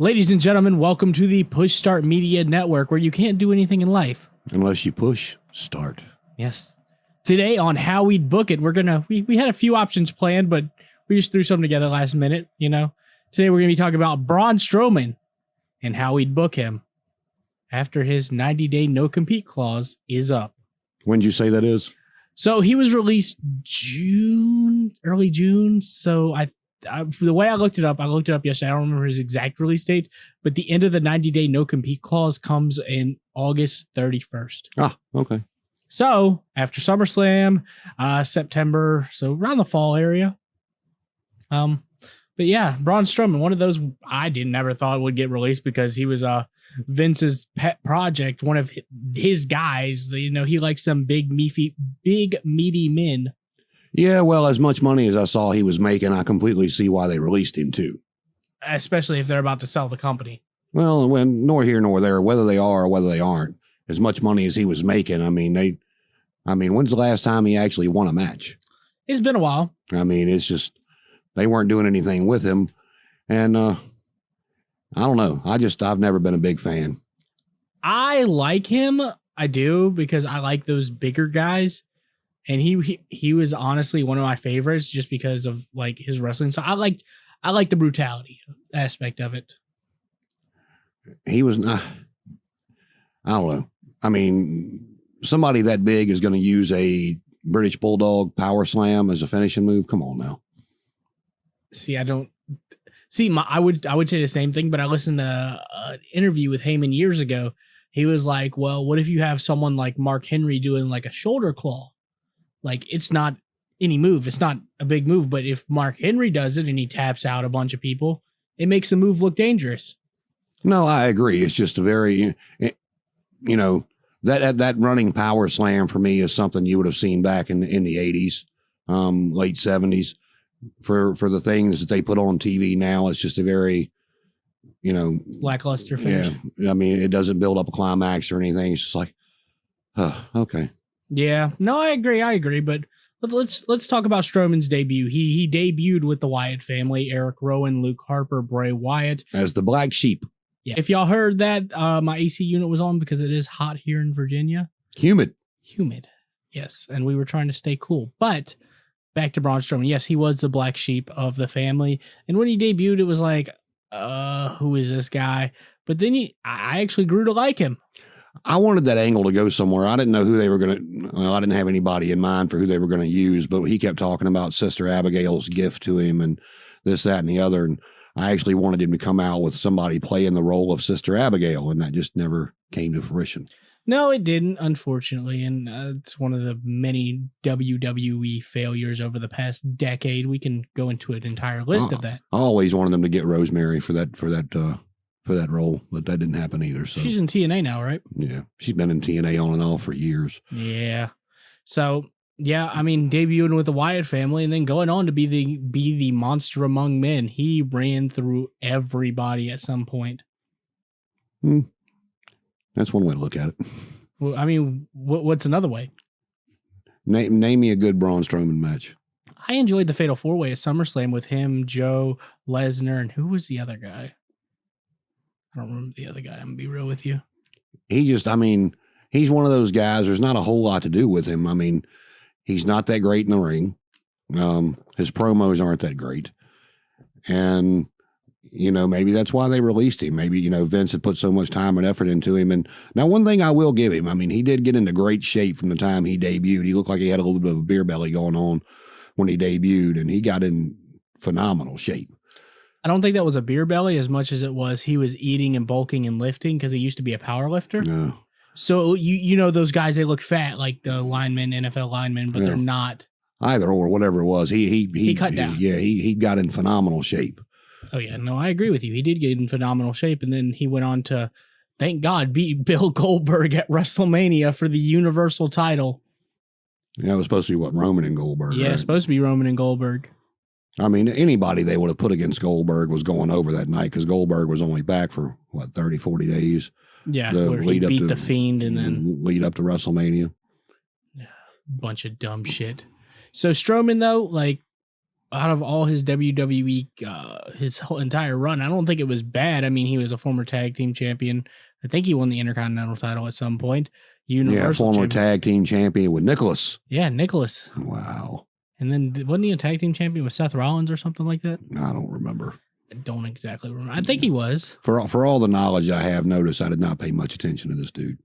Ladies and gentlemen, welcome to the Push Start Media Network, where you can't do anything in life unless you push start. Yes. Today on How We'd Book It, we had a few options planned, but we just threw something together last minute, you know. Today we're going to be talking about Braun Strowman and how we'd book him after his 90-day no-compete clause is up. When did you say that is? So he was released early June. So the way I looked it up yesterday. I don't remember his exact release date, but the end of the 90-day no-compete clause comes in August 31st. Ah, okay. So after SummerSlam, September, so around the fall area. But yeah, Braun Strowman, one of those I never thought would get released because he was Vince's pet project, one of his guys. You know, he likes some big meaty men. Yeah, well, as much money as I saw he was making, I completely see why they released him too. Especially if they're about to sell the company. Well, when nor here nor there, whether they are or whether they aren't, as much money as he was making. I mean, when's the last time he actually won a match? It's been a while. I mean, it's just they weren't doing anything with him, and I don't know. I've never been a big fan. I like him. I do, because I like those bigger guys. And he was honestly one of my favorites just because of like his wrestling. So I like the brutality aspect of it. He was not, I don't know. I mean, somebody that big is going to use a British Bulldog power slam as a finishing move. Come on now. See, I would say the same thing, but I listened to an interview with Heyman years ago. He was like, well, what if you have someone like Mark Henry doing like a shoulder claw? Like, it's not any move. It's not a big move. But if Mark Henry does it and he taps out a bunch of people, it makes the move look dangerous. No, I agree. It's just a very, you know, that running power slam for me is something you would have seen back in the 80s, late 70s. For the things that they put on TV now, it's just a very, you know, lackluster finish. Yeah, I mean, it doesn't build up a climax or anything. It's just like, okay. Yeah, no, I agree. But let's talk about Strowman's debut. He debuted with the Wyatt family: Eric Rowan, Luke Harper, Bray Wyatt, as the Black Sheep. Yeah, if y'all heard that, my AC unit was on because it is hot here in Virginia. Humid. Yes, and we were trying to stay cool. But back to Braun Strowman. Yes, he was the black sheep of the family, and when he debuted, it was like, who is this guy? But then I actually grew to like him. I wanted that angle to go somewhere. I didn't know who they were going to, well, I didn't have anybody in mind for who they were going to use, but he kept talking about Sister Abigail's gift to him and this, that, and the other. And I actually wanted him to come out with somebody playing the role of Sister Abigail, and that just never came to fruition. No, it didn't, unfortunately. And it's one of the many WWE failures over the past decade. We can go into an entire list of that. I always wanted them to get Rosemary for that role, but that didn't happen either. So she's in TNA now, right? Yeah, she's been in TNA on and off for years. Yeah. So yeah, I mean, debuting with the Wyatt family and then going on to be the monster among men. He ran through everybody at some point. That's one way to look at it. Well, I mean, what's another way? Name me a good Braun Strowman match. I enjoyed the Fatal 4-Way at SummerSlam with him, Joe, Lesnar, and who was the other guy? I don't remember the other guy. I'm going to be real with you. He's one of those guys. There's not a whole lot to do with him. I mean, he's not that great in the ring. His promos aren't that great. And, you know, maybe that's why they released him. Maybe, you know, Vince had put so much time and effort into him. And now one thing I will give him, I mean, he did get into great shape from the time he debuted. He looked like he had a little bit of a beer belly going on when he debuted, and he got in phenomenal shape. I don't think that was a beer belly as much as it was he was eating and bulking and lifting because he used to be a power lifter. No. So you know those guys, they look fat like the linemen, NFL linemen, but they're not. Either or, whatever it was. He cut down. He got in phenomenal shape. Oh yeah, no, I agree with you. He did get in phenomenal shape, and then he went on to, thank God, beat Bill Goldberg at WrestleMania for the Universal title. Yeah, it was supposed to be what, Roman and Goldberg. Yeah, right? It's supposed to be Roman and Goldberg. I mean, anybody they would have put against Goldberg was going over that night because Goldberg was only back for, 30, 40 days. Yeah, where he beat the Fiend and then lead up to WrestleMania. Bunch of dumb shit. So Strowman, though, like, out of all his WWE, his whole entire run, I don't think it was bad. I mean, he was a former tag team champion. I think he won the Intercontinental title at some point. Universal former champion. tag team champion with Nicholas. Yeah, Nicholas. Wow. And then wasn't he a tag team champion with Seth Rollins or something like that? I don't remember. I don't exactly remember. I think he was. For all the knowledge I have, noticed I did not pay much attention to this dude.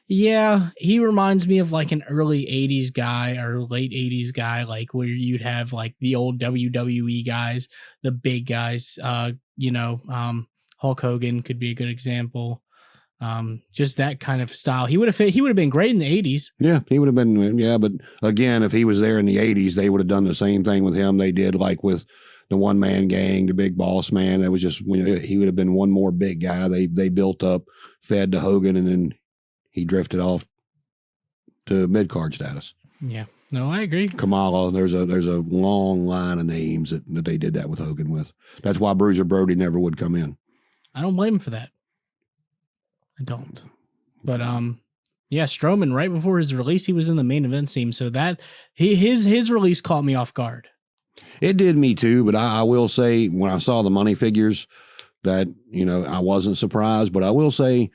Yeah, he reminds me of like an early 80s guy or late 80s guy, like where you'd have like the old WWE guys, the big guys, Hulk Hogan could be a good example. Just that kind of style. He would have been great in the 80s. Yeah, he would have been. Yeah, but again, if he was there in the 80s, they would have done the same thing with him they did like with the one man gang, the big boss man. That was just, he would have been one more big guy. They built up, fed to Hogan, and then he drifted off to mid card status. Yeah, no, I agree. Kamala, there's a long line of names that they did that with Hogan with. That's why Bruiser Brody never would come in. I don't blame him for that. I don't. But yeah, Strowman right before his release, he was in the main event team, so that his release caught me off guard. It did me too, but I will say when I saw the money figures that, I wasn't surprised, but I will say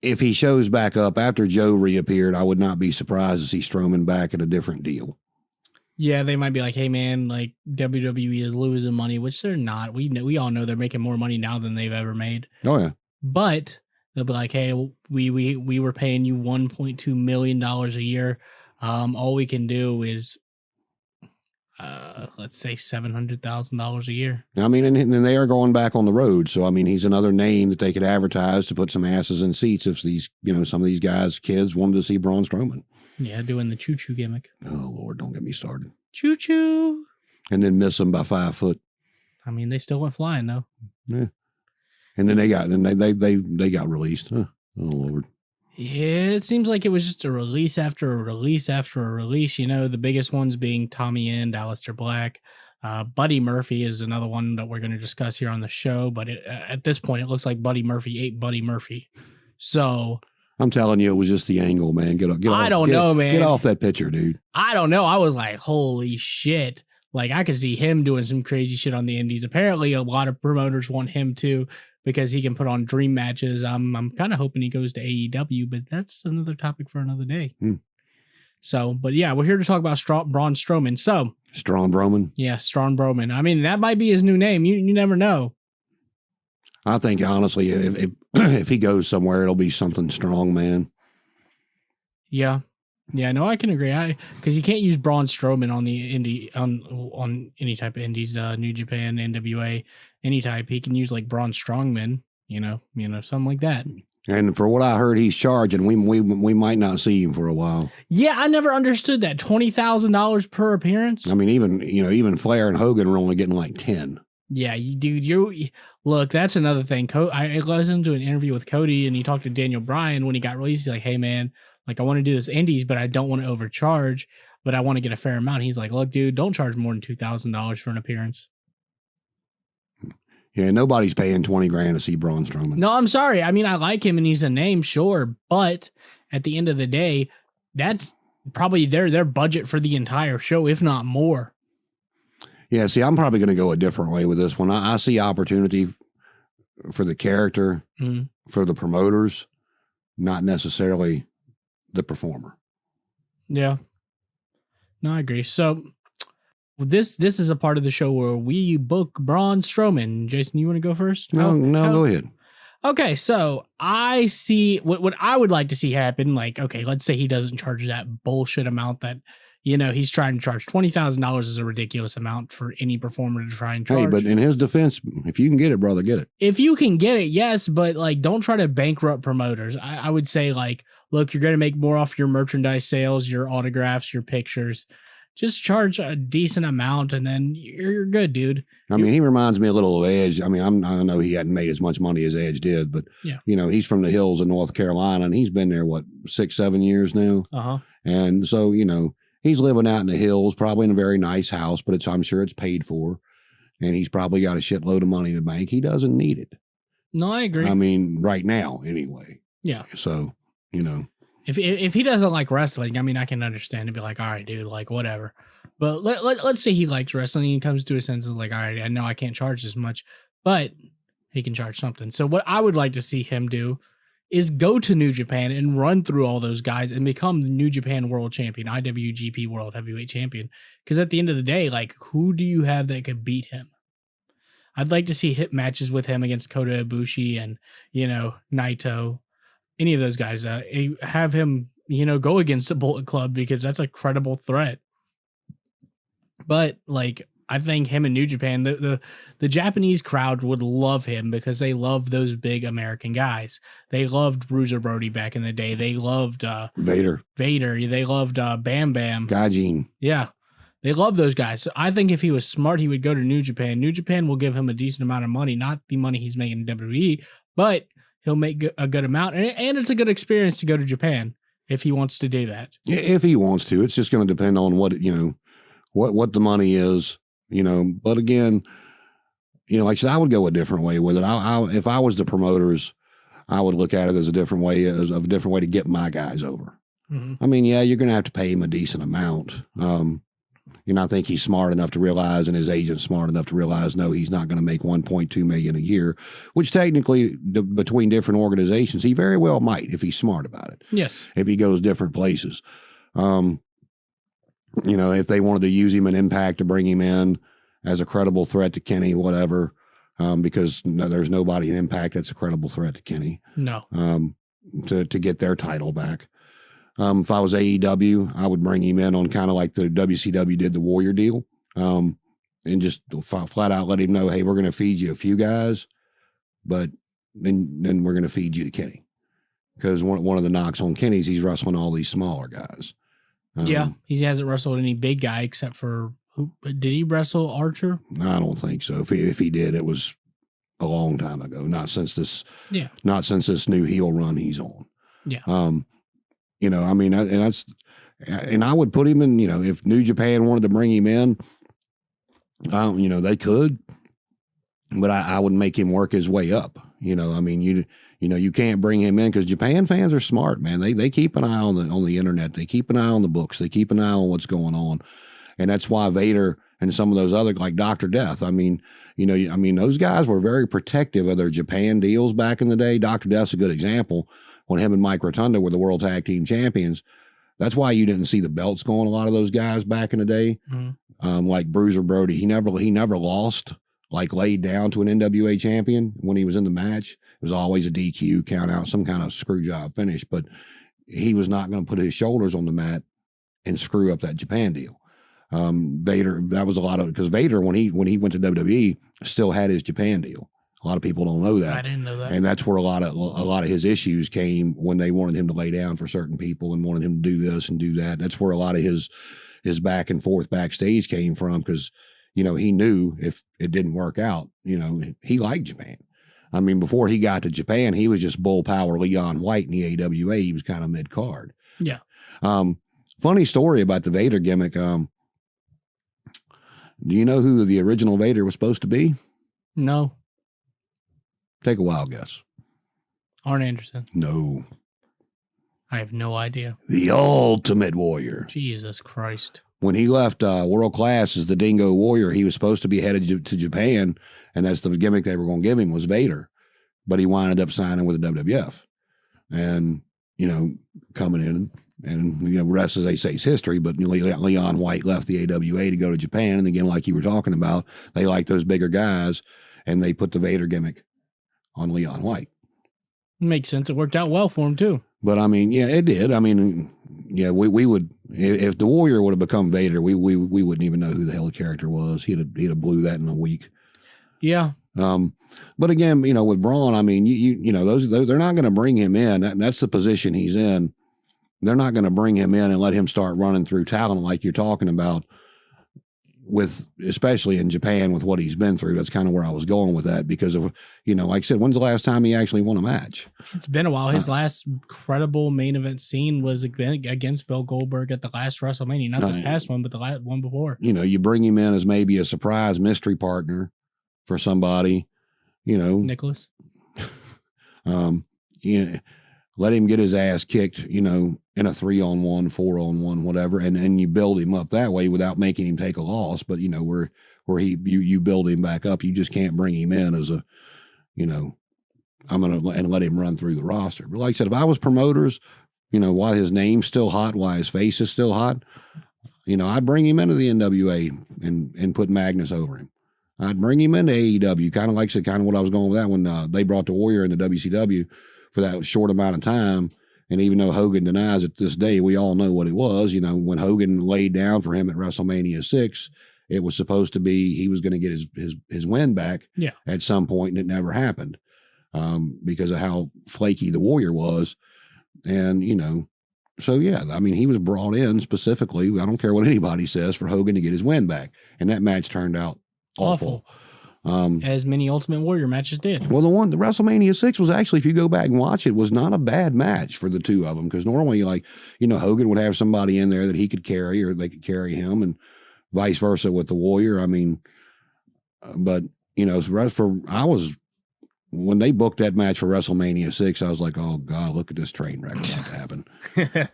if he shows back up after Joe reappeared, I would not be surprised to see Strowman back at a different deal. Yeah, they might be like, hey man, like WWE is losing money, which they're not. We all know they're making more money now than they've ever made. Oh yeah. But they'll be like, hey, we were paying you $1.2 million a year. All we can do is let's say $700,000 a year. I mean, and they are going back on the road. So, I mean, he's another name that they could advertise to put some asses in seats if these, some of these guys' kids wanted to see Braun Strowman. Yeah, doing the choo-choo gimmick. Oh, Lord, don't get me started. Choo-choo. And then miss them by 5 foot. I mean, they still went flying, though. Yeah. And then they got released. Huh. Oh, Lord. Yeah, it seems like it was just a release after a release after a release. The biggest ones being Tommy End, Aleister Black. Buddy Murphy is another one that we're going to discuss here on the show. But at this point, it looks like Buddy Murphy ate Buddy Murphy. So I'm telling you, it was just the angle, man. Get off. I don't know, man. Get off that picture, dude. I don't know. I was like, holy shit. Like, I could see him doing some crazy shit on the indies. Apparently, a lot of promoters want him too because he can put on dream matches. I'm kind of hoping he goes to AEW, but that's another topic for another day. So, but yeah, we're here to talk about Braun Strowman. So, Strong Broman? Yeah, Strong Broman. I mean, that might be his new name. You never know. I think, honestly, if he goes somewhere, it'll be something strong, man. Yeah. Yeah, no, I can agree. Because you can't use Braun Strowman on the indie on any type of indies, New Japan, NWA, any type. He can use like Braun Strowman, something like that. And for what I heard, he's charging. We might not see him for a while. Yeah, I never understood that $20,000 per appearance. I mean, even Flair and Hogan were only getting like 10. Yeah, look. That's another thing. I listened to an interview with Cody, and he talked to Daniel Bryan when he got released. He's like, "Hey, man, like I want to do this indies, but I don't want to overcharge, but I want to get a fair amount." He's like, "Look, dude, don't charge more than $2,000 for an appearance." Yeah, nobody's paying $20,000 to see Braun Strowman. No, I'm sorry. I mean, I like him and he's a name, sure, but at the end of the day, that's probably their budget for the entire show, if not more. Yeah, see, I'm probably going to go a different way with this one. I see opportunity for the character, for the promoters, not necessarily the performer. Yeah. No, I agree. So this is a part of the show where we book Braun Strowman. Jason, you want to go first? No, go ahead. Okay, so I see what I would like to see happen. Like, okay, let's say he doesn't charge that bullshit amount that, he's trying to charge. $20,000 is a ridiculous amount for any performer to try and charge. Hey, but in his defense, if you can get it, brother, get it. If you can get it, yes, but like, don't try to bankrupt promoters. I would say like, look, you're going to make more off your merchandise sales, your autographs, your pictures. Just charge a decent amount and then you're good, dude. I mean, he reminds me a little of Edge. I mean, I know he hadn't made as much money as Edge did, but, he's from the hills of North Carolina and he's been there, 6-7 years now? Uh-huh. And so, he's living out in the hills, probably in a very nice house, but I'm sure it's paid for. And he's probably got a shitload of money to bank. He doesn't need it. No, I agree. I mean, right now, anyway. Yeah. So, If he doesn't like wrestling, I mean, I can understand and be like, all right, dude, like whatever. But let's say he likes wrestling and he comes to his senses like, all right, I know I can't charge as much, but he can charge something. So what I would like to see him do is go to New Japan and run through all those guys and become the New Japan World Champion, IWGP World Heavyweight Champion. Because at the end of the day, like, who do you have that could beat him? I'd like to see hit matches with him against Kota Ibushi and, Naito, any of those guys. Have him, go against the Bullet Club because that's a credible threat. But like, I think him in New Japan, the Japanese crowd would love him because they love those big American guys. They loved Bruiser Brody back in the day. They loved Vader. They loved Bam Bam. Gaijin. Yeah. They love those guys. So I think if he was smart, he would go to New Japan. New Japan will give him a decent amount of money, not the money he's making in WWE, but he'll make a good amount. And it's a good experience to go to Japan if he wants to do that. If he wants to. It's just going to depend on what the money is, But again, like I said, I would go a different way with it. If I was the promoters, I would look at it as a different way to get my guys over. Mm-hmm. I mean, yeah, you're going to have to pay him a decent amount. I think he's smart enough to realize, and his agent's smart enough to realize, no, he's not going to make $1.2 million a year, which technically between different organizations, he very well might if he's smart about it. Yes. If he goes different places. If they wanted to use him in Impact to bring him in as a credible threat to Kenny, whatever, because there's nobody in Impact that's a credible threat to Kenny. No. To get their title back. If I was AEW, I would bring him in on kind of like the WCW did the Warrior deal, and just flat out let him know, hey, we're going to feed you a few guys, but then we're going to feed you to Kenny. Because one of the knocks on Kenny's, he's wrestling all these smaller guys. Yeah, he hasn't wrestled any big guy except for did he wrestle Archer? I don't think so. If he did, it was a long time ago. Not since this new heel run he's on. Yeah. I mean, and I would put him in. If New Japan wanted to bring him in, they could, but I would make him work his way up. I mean, you can't bring him in because Japan fans are smart, man. They keep an eye on the internet. They keep an eye on the books. They keep an eye on what's going on. And that's why Vader and some of those other, like Dr. Death. I mean, those guys were very protective of their Japan deals back in the day. Dr. Death's a good example. When him and Mike Rotunda were the World Tag Team Champions, that's why you didn't see the belts going a lot of those guys back in the day. Mm-hmm. Like Bruiser Brody, he never lost, like laid down to an NWA champion when he was in the match. It was always a DQ, count out, some kind of screw job finish, but he was not going to put his shoulders on the mat and screw up that Japan deal. Vader, that was a lot of, because Vader, when he went to WWE, still had his Japan deal. A lot of people don't know that. I didn't know that. And that's where a lot of his issues came when they wanted him to lay down for certain people and wanted him to do this and do that. That's where a lot of his back and forth backstage came from, because, he knew if it didn't work out, he liked Japan. I mean, before he got to Japan, he was just bull power Leon White in the AWA. He was kind of mid card. Yeah. Funny story about the Vader gimmick. Do you know who the original Vader was supposed to be? No. Take a wild guess. Arn Anderson. No. I have no idea. The Ultimate Warrior. Jesus Christ. When he left World Class as the Dingo Warrior, he was supposed to be headed to Japan, and that's the gimmick they were going to give him was Vader. But he wound up signing with the WWF. And, coming in, and, the rest, as they say, is history. But Leon White left the AWA to go to Japan. And again, like you were talking about, they like those bigger guys, and they put the Vader gimmick on Leon White. Makes sense. It worked out well for him too. But I mean, yeah, it did. I mean, yeah, we would, if the Warrior would have become Vader, we wouldn't even know who the hell the character was. He'd have blew that in a week. Yeah. But again, with Braun, I mean, they're not going to bring him in. That's the position he's in. They're not going to bring him in and let him start running through talent like you're talking about. Especially in Japan with what he's been through. That's kind of where I was going with that, because of, like I said, when's the last time he actually won a match? It's been a while. His last credible main event scene was against Bill Goldberg at the last WrestleMania, not this past one, but the last one before. You bring him in as maybe a surprise mystery partner for somebody, Nicholas. A let him get his ass kicked, in a 3-on-1, 4-on-1, whatever, and you build him up that way without making him take a loss. But where you build him back up, you just can't bring him in as a, I'm gonna let him run through the roster. But like I said, if I was promoters, while his name's still hot, while his face is still hot, I'd bring him into the NWA and put Magnus over him. I'd bring him into AEW, kind of like I said, kind of what I was going with that when they brought the Warrior in the WCW for that short amount of time. And even though Hogan denies it this day, we all know what it was. When Hogan laid down for him at WrestleMania 6, it was supposed to be he was going to get his win back at some point, and it never happened because of how flaky the Warrior was. And, so yeah, I mean, he was brought in specifically, I don't care what anybody says, for Hogan to get his win back. And that match turned out awful. As many Ultimate Warrior matches did. Well, the WrestleMania 6 was actually, if you go back and watch it, was not a bad match for the two of them, because normally, Hogan would have somebody in there that he could carry, or they could carry him, and vice versa with the Warrior. I mean, but when they booked that match for WrestleMania 6, I was like, oh God, look at this train wreck about to happen.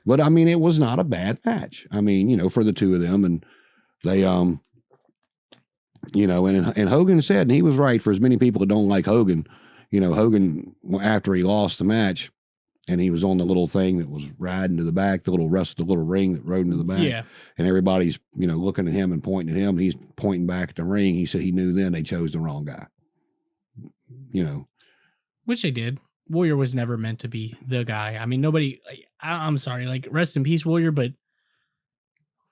But I mean, it was not a bad match. I mean, for the two of them, and they and Hogan said, and he was right, for as many people that don't like Hogan, Hogan, after he lost the match and he was on the little thing that was riding to the back, the little ring that rode into the back, and everybody's, looking at him and pointing at him, and he's pointing back at the ring. He said he knew then they chose the wrong guy. Which they did. Warrior was never meant to be the guy. I mean, nobody, I'm sorry, rest in peace, Warrior, but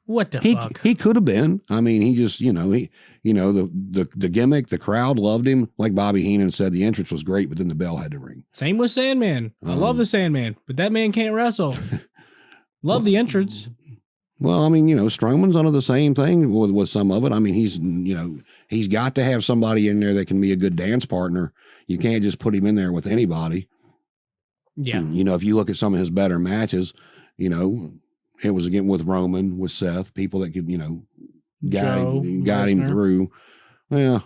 what the fuck? He could have been. I mean, he just, the gimmick, the crowd loved him. Like Bobby Heenan said, the entrance was great, but then the bell had to ring. Same with Sandman. I love the Sandman, but that man can't wrestle. Love the entrance. Well, I mean, Strowman's under the same thing with some of it. I mean, he's got to have somebody in there that can be a good dance partner. You can't just put him in there with anybody. Yeah. And, if you look at some of his better matches, it was again with Roman, with Seth, people that could, guide him through. Yeah.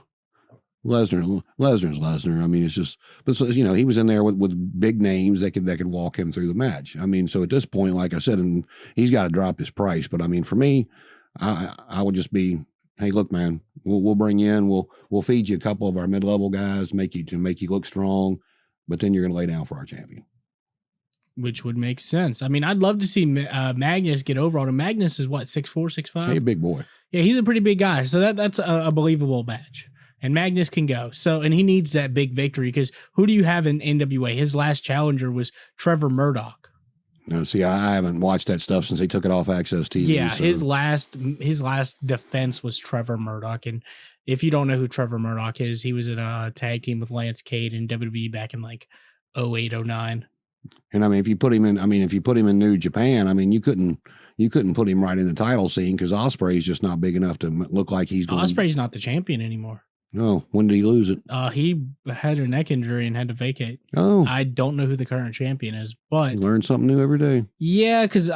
Lesnar's Lesnar. I mean, it's just, but so, he was in there with big names that could walk him through the match. I mean, so at this point, like I said, and he's got to drop his price. But I mean, for me, I would just be, hey, look, man, we'll bring you in, we'll feed you a couple of our mid-level guys, make you look strong, but then you're going to lay down for our champion. Which would make sense. I mean, I'd love to see Magnus get over on him. Magnus is what, 6'4", 6'5"? Hey, a big boy. Yeah, he's a pretty big guy. So that's a believable match. And Magnus can go. So, and he needs that big victory, because who do you have in NWA? His last challenger was Trevor Murdoch. No, see, I haven't watched that stuff since they took it off Access TV. Yeah, so. his last defense was Trevor Murdoch. And if you don't know who Trevor Murdoch is, he was in a tag team with Lance Cade in WWE back in 08, 09. And I mean, if you put him in New Japan, I mean, you couldn't put him right in the title scene, because Ospreay's just not big enough to look like he's going. Ospreay's not the champion anymore. No, when did he lose it? He had a neck injury and had to vacate. Oh, I don't know who the current champion is, but you learn something new every day. Yeah, because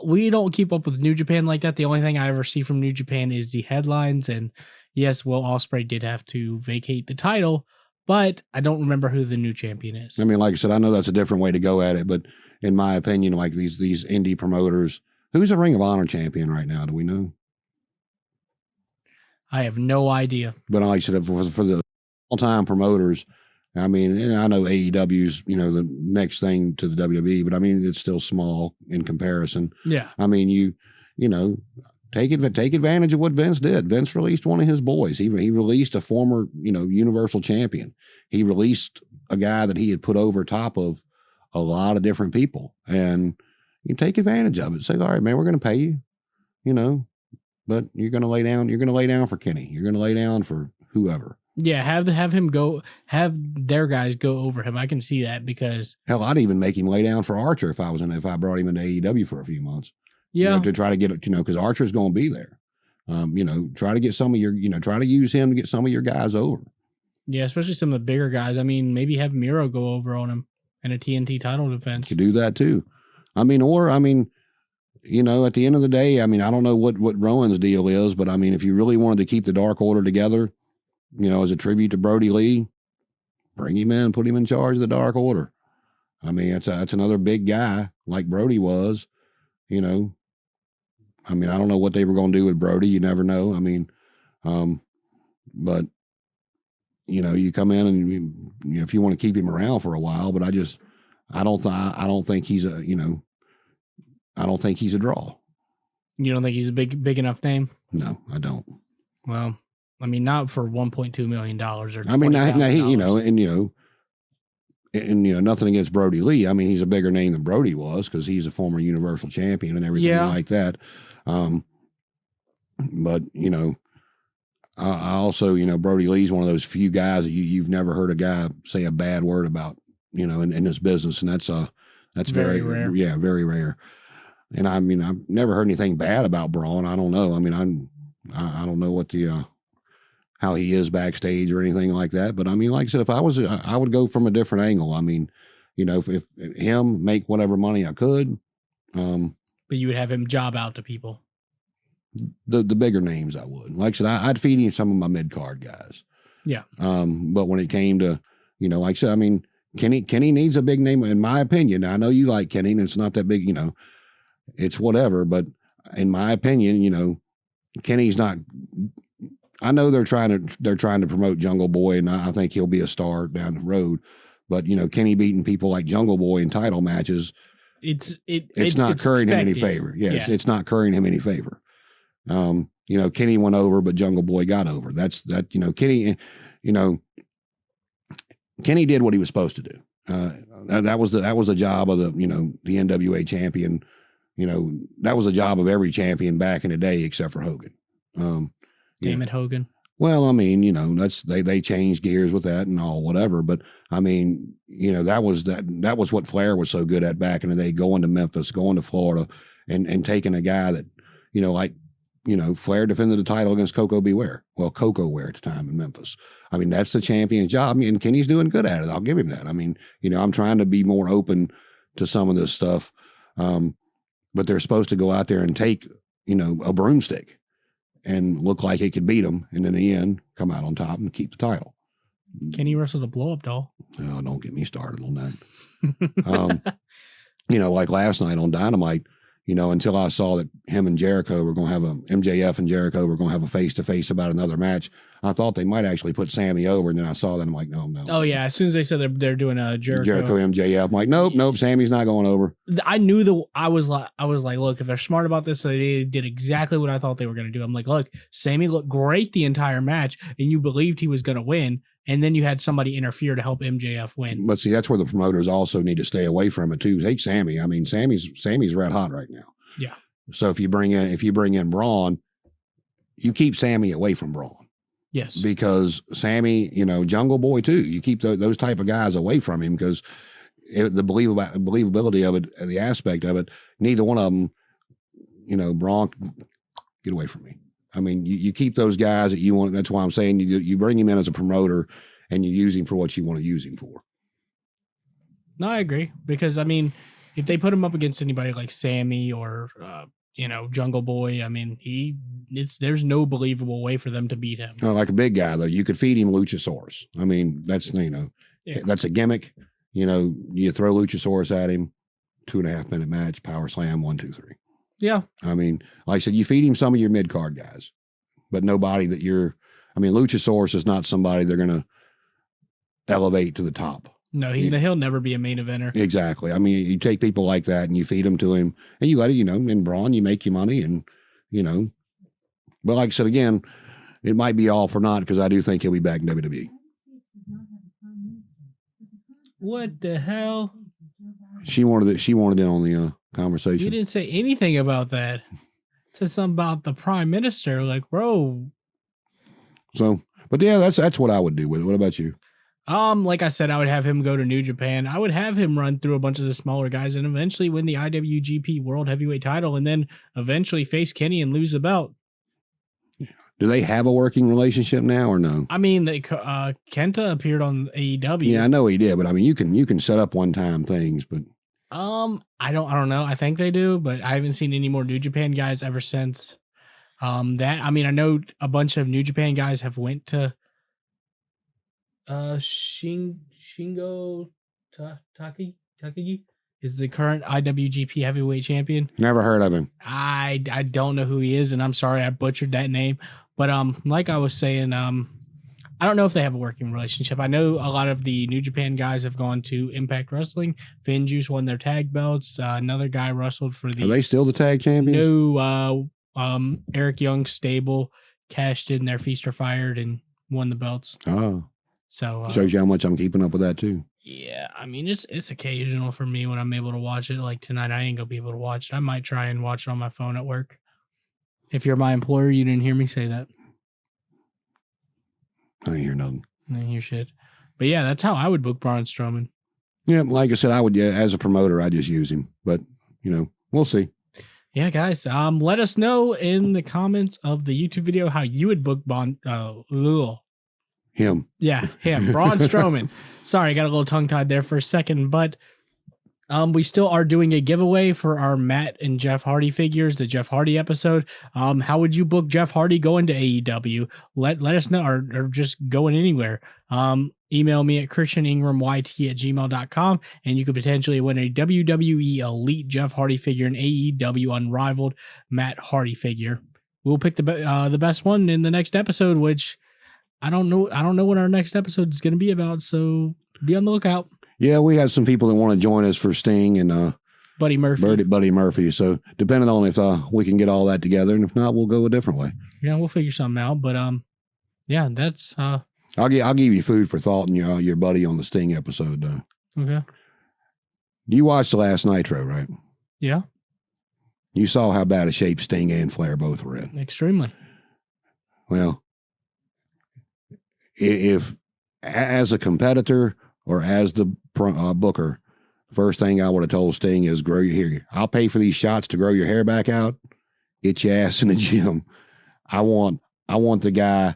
we don't keep up with New Japan like that. The only thing I ever see from New Japan is the headlines, and yes, Will Ospreay did have to vacate the title, but I don't remember who the new champion is. I mean, like I said, I know that's a different way to go at it, but in my opinion, like these indie promoters, who's a Ring of Honor champion right now? Do we know? I have no idea. But like I said, for the all-time promoters, I mean, and I know AEW's, the next thing to the WWE, but I mean, it's still small in comparison. Yeah. I mean, take advantage of what Vince did. Vince released one of his boys. He released a former, Universal champion. He released a guy that he had put over top of a lot of different people, and you take advantage of it. Say, all right, man, we're going to pay you, but you're going to lay down. You're going to lay down for Kenny. You're going to lay down for whoever. Yeah, have him go. Have their guys go over him. I can see that, because hell, I'd even make him lay down for Archer if I brought him into AEW for a few months. Yeah, to try to get it, because Archer's going to be there. Try to get some of your, try to use him to get some of your guys over. Yeah, especially some of the bigger guys. I mean, maybe have Miro go over on him in a TNT title defense. You could do that too. At the end of the day, I mean, I don't know what Rowan's deal is, but I mean, if you really wanted to keep the Dark Order together, as a tribute to Brody Lee, bring him in, put him in charge of the Dark Order. I mean, that's another big guy like Brody was. You know, I mean, I don't know what they were going to do with Brody. You never know. I mean, but you come in and if you want to keep him around for a while, but I don't think he's I don't think he's a draw. You don't think he's a big enough name? No, I don't. Well, I mean, not for $1.2 million or $20,000. I mean, and nothing against Brody Lee. I mean, he's a bigger name than Brody was because he's a former Universal Champion and everything like that. But I also, Brody Lee's one of those few guys that you've never heard a guy say a bad word about, in this business, and that's very rare. Yeah, very rare. And I mean, I've never heard anything bad about Braun. I don't know. I mean, I don't know what how he is backstage or anything like that. But I mean, like I said, if I would go from a different angle. I mean, if him make whatever money I could. But you would have him job out to people. The bigger names I would. Like I said, I'd feed him some of my mid card guys. Yeah. But when it came to, like I said, I mean, Kenny needs a big name in my opinion. I know you like Kenny, and it's not that big, it's whatever. But in my opinion, Kenny's not. I know they're trying to promote Jungle Boy, and I think he'll be a star down the road. But Kenny beating people like Jungle Boy in title matches, it's not currying him any favor. Yes, yeah. It's not currying him any favor. Kenny went over, but Jungle Boy got over. Kenny, Kenny did what he was supposed to do. That was the job of the NWA champion. That was the job of every champion back in the day, except for Hogan. Damn it, Hogan. Well, I mean, that's they changed gears with that and all whatever. But I mean, that was what Flair was so good at back in the day, going to Memphis, going to Florida, and taking a guy that, Flair defended the title against Coco Beware. Well, Coco Ware at the time in Memphis. I mean, that's the champion's job. I mean, Kenny's doing good at it. I'll give him that. I mean, I'm trying to be more open to some of this stuff. But they're supposed to go out there and take, a broomstick and look like it could beat them. And in the end, come out on top and keep the title. Kenny wrestled a blow-up doll. Oh, don't get me started on that. Like last night on Dynamite, until I saw that him and Jericho were going to have MJF and Jericho were going to have a face-to-face about another match, I thought they might actually put Sammy over. And then I saw that, I'm like, no. Oh, yeah. As soon as they said they're doing a Jericho MJF, I'm like, nope, Sammy's not going over. I knew I was like, look, if they're smart about this, they did exactly what I thought they were going to do. I'm like, look, Sammy looked great the entire match, and you believed he was going to win. And then you had somebody interfere to help MJF win. But see, that's where the promoters also need to stay away from it too. Take Sammy. I mean, Sammy's red hot right now. Yeah. So if you bring in Braun, you keep Sammy away from Braun. Yes. Because Sammy, Jungle Boy too. You keep those type of guys away from him because the believability of it, the aspect of it, neither one of them, Braun, get away from me. I mean, you keep those guys that you want. That's why I'm saying you bring him in as a promoter and you use him for what you want to use him for. No, I agree. Because, I mean, if they put him up against anybody like Sammy or, Jungle Boy, I mean, there's no believable way for them to beat him. No, like a big guy, though. You could feed him Luchasaurus. I mean, that's, that's a gimmick. You throw Luchasaurus at him, 2.5 minute match, power slam, 1, 2, 3. Yeah. I mean, like I said, you feed him some of your mid card guys, but nobody that Luchasaurus is not somebody they're going to elevate to the top. No, he'll never be a main eventer. Exactly. I mean, you take people like that and you feed them to him and you let it, in Braun, you make your money and, but like I said, again, it might be all for naught because I do think he'll be back in WWE. What the hell? She wanted in on the conversation. You didn't say anything about that. Said something about the prime minister. Like, bro. So, but yeah, that's what I would do with it. What about you? Like I said, I would have him go to New Japan. I would have him run through a bunch of the smaller guys and eventually win the IWGP World Heavyweight title and then eventually face Kenny and lose the belt. Do they have a working relationship now or no? I mean, Kenta appeared on AEW. Yeah, I know he did, but I mean, you can set up one-time things, but I don't know. I think they do, but I haven't seen any more New Japan guys ever since. That I mean, I know a bunch of New Japan guys have went to Shingo Taki Takagi is the current IWGP Heavyweight Champion. Never heard of him. I don't know who he is, and I'm sorry I butchered that name. But like I was saying, I don't know if they have a working relationship. I know a lot of the New Japan guys have gone to Impact Wrestling. Finn Juice won their tag belts. Another guy wrestled for the. Are they still the tag champions? No, Eric Young's stable cashed in their Feast or Fired and won the belts. Oh, so shows you how much I'm keeping up with that too. Yeah, I mean it's occasional for me when I'm able to watch it. Like tonight, I ain't gonna be able to watch it. I might try and watch it on my phone at work. If you're my employer, you didn't hear me say that. I didn't hear nothing. I didn't hear shit. But yeah, that's how I would book Braun Strowman. Yeah, like I said, I would. Yeah, as a promoter, I just use him. But we'll see. Yeah, guys. Let us know in the comments of the YouTube video how you would book Him. Yeah, him. Braun Strowman. Sorry, I got a little tongue-tied there for a second, but we still are doing a giveaway for our Matt and Jeff Hardy figures, the Jeff Hardy episode. How would you book Jeff Hardy going to AEW? Let us know, or just going anywhere. Email me at christianingramyt@gmail.com, and you could potentially win a WWE Elite Jeff Hardy figure and AEW Unrivaled Matt Hardy figure. We'll pick the best one in the next episode, which I don't know what our next episode is going to be about, so be on the lookout. Yeah, we have some people that want to join us for Sting and Buddy Murphy. Buddy Murphy. So depending on if we can get all that together, and if not, we'll go a different way. Yeah, we'll figure something out. But yeah, that's I'll give you food for thought and your buddy on the Sting episode. Okay. You watched the last Nitro, right? Yeah. You saw how bad a shape Sting and Flair both were in. Extremely. Well, if as a competitor or as the booker, first thing I would have told Sting is grow your hair. I'll pay for these shots to grow your hair back out. Get your ass in the gym. I want the guy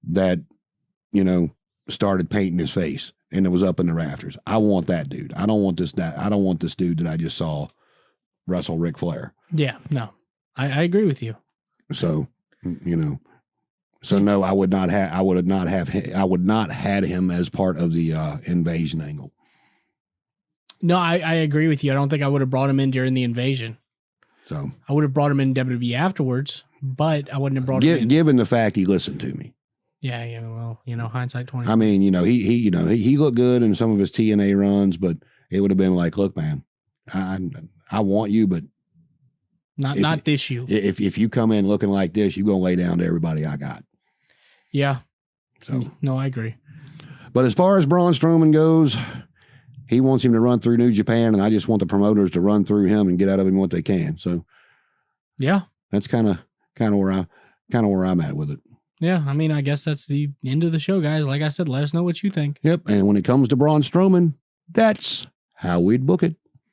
that started painting his face and it was up in the rafters. I want that dude. I don't want this dude that I just saw wrestle Ric Flair. Yeah, no, I agree with you. So So no, I would not had him as part of the invasion angle. No, I agree with you. I don't think I would have brought him in during the invasion. So I would have brought him in WWE afterwards, but I wouldn't have brought him in. Given the fact he listened to me. Yeah, well, hindsight 20. I mean, he looked good in some of his TNA runs, but it would have been like, look, man, I want you, but not this you. If you come in looking like this, you're gonna lay down to everybody I got. Yeah. So no, I agree. But as far as Braun Strowman goes, he wants him to run through New Japan, and I just want the promoters to run through him and get out of him what they can. So yeah, that's kind of where I'm at with it. Yeah, I mean, I guess that's the end of the show, guys. Like I said, let us know what you think. Yep, and when it comes to Braun Strowman, that's how we'd book it.